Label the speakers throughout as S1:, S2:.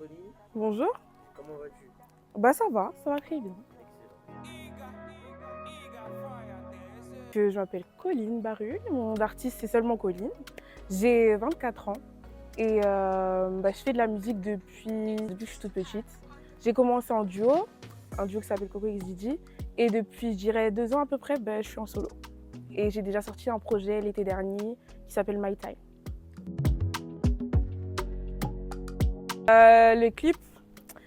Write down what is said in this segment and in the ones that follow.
S1: Colline,
S2: Bonjour.
S1: comment vas-tu?
S2: Bah ça va très bien. Je m'appelle Colline Baru, mon nom d'artiste c'est seulement Colline. J'ai 24 ans et je fais de la musique depuis que je suis toute petite. J'ai commencé en duo, un duo qui s'appelle Coco X DJ, et depuis je dirais 2 ans à peu près, je suis en solo. Et j'ai déjà sorti un projet l'été dernier qui s'appelle My Time. Le clip,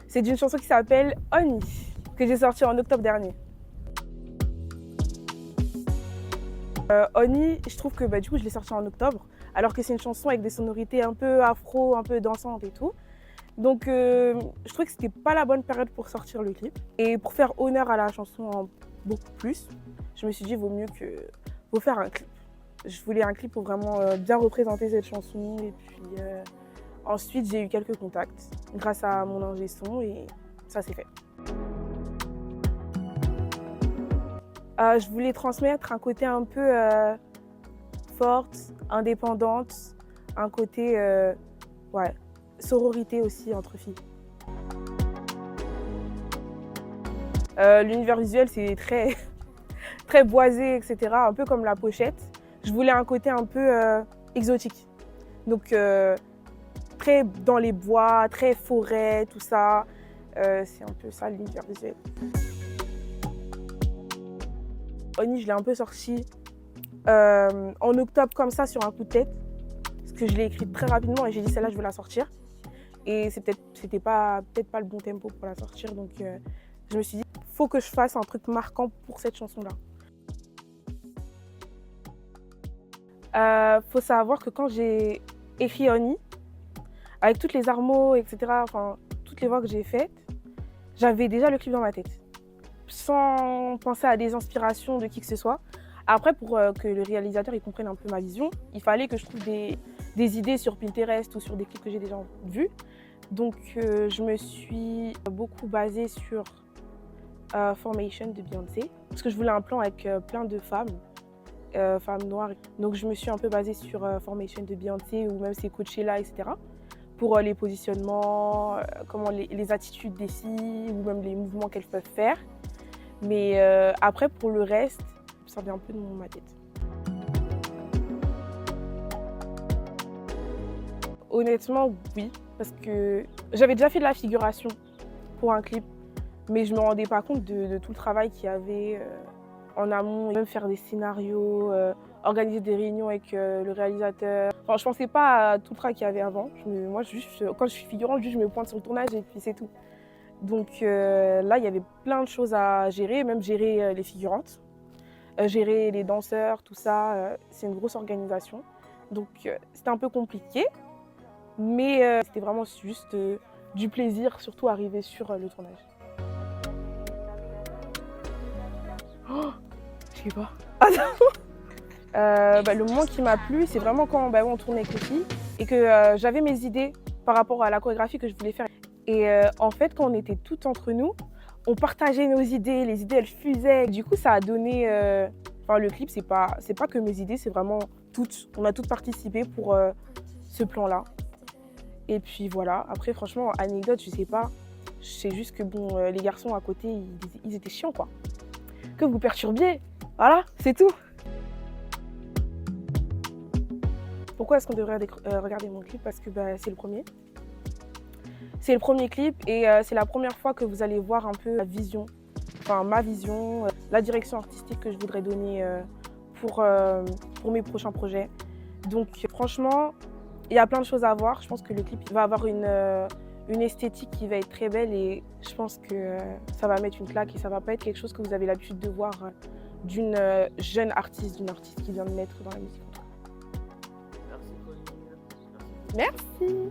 S2: c'est d'une chanson qui s'appelle Oni, que j'ai sortie en octobre dernier. Oni, je trouve que du coup je l'ai sortie en octobre, alors que c'est une chanson avec des sonorités un peu afro, un peu dansantes et tout. Donc je trouvais que c'était pas la bonne période pour sortir le clip. Et pour faire honneur à la chanson beaucoup plus, je me suis dit vaut faire un clip. Je voulais un clip pour vraiment bien représenter cette chanson. Et puis ensuite j'ai eu quelques contacts grâce à mon ingé son et ça s'est fait. Je voulais transmettre un côté un peu forte, indépendante, un côté sororité aussi entre filles. L'univers visuel c'est très, très boisé, etc., un peu comme la pochette. Je voulais un côté un peu exotique. Donc très dans les bois, très forêt, tout ça. C'est un peu ça l'univers visuel. Oni, je l'ai un peu sorti en octobre comme ça sur un coup de tête. Parce que je l'ai écrite très rapidement et j'ai dit celle-là je veux la sortir. Et c'était peut-être pas le bon tempo pour la sortir. Donc je me suis dit, faut que je fasse un truc marquant pour cette chanson-là. Faut savoir que quand j'ai écrit Oni, avec toutes les armos, etc., enfin toutes les voix que j'ai faites, j'avais déjà le clip dans ma tête. Sans penser à des inspirations de qui que ce soit. Après, pour que le réalisateur il comprenne un peu ma vision, il fallait que je trouve des idées sur Pinterest ou sur des clips que j'ai déjà vus. Donc je me suis beaucoup basée sur Formation de Beyoncé, parce que je voulais un plan avec plein de femmes noires. Donc je me suis un peu basée sur Formation de Beyoncé ou même ses Coachella, etc. pour les positionnements, comment les attitudes des filles ou même les mouvements qu'elles peuvent faire. Mais après, pour le reste, ça vient un peu de ma tête. Honnêtement, oui, parce que j'avais déjà fait de la figuration pour un clip, mais je ne me rendais pas compte de tout le travail qu'il y avait en amont, même faire des scénarios, organiser des réunions avec le réalisateur. Enfin, je ne pensais pas à tout le travail qu'il y avait avant. Moi, quand je suis figurante, je me pointe sur le tournage et puis c'est tout. Donc là, il y avait plein de choses à gérer, même gérer les figurantes, gérer les danseurs, tout ça. C'est une grosse organisation. Donc c'était un peu compliqué, mais c'était vraiment juste du plaisir, surtout arriver sur le tournage. Oh, je sais pas. Le moment qui m'a plu, c'est vraiment quand on tournait avec les filles et que j'avais mes idées par rapport à la chorégraphie que je voulais faire. Et en fait, quand on était toutes entre nous, on partageait nos idées, les idées elles fusaient. Du coup, ça a donné. Le clip, c'est pas que mes idées, c'est vraiment toutes. On a toutes participé pour ce plan-là. Et puis voilà. Après, franchement, anecdote, je sais pas. Je sais juste que les garçons à côté, ils étaient chiants, quoi. Que vous perturbiez. Voilà, c'est tout. Pourquoi est-ce qu'on devrait regarder mon clip? Parce que c'est le premier. C'est le premier clip et c'est la première fois que vous allez voir un peu ma vision, la direction artistique que je voudrais donner pour mes prochains projets. Donc franchement, il y a plein de choses à voir. Je pense que le clip va avoir une esthétique qui va être très belle et je pense que ça va mettre une claque et ça va pas être quelque chose que vous avez l'habitude de voir d'une jeune artiste, d'une artiste qui vient de naître dans la musique.
S1: Merci Colline.
S2: Merci.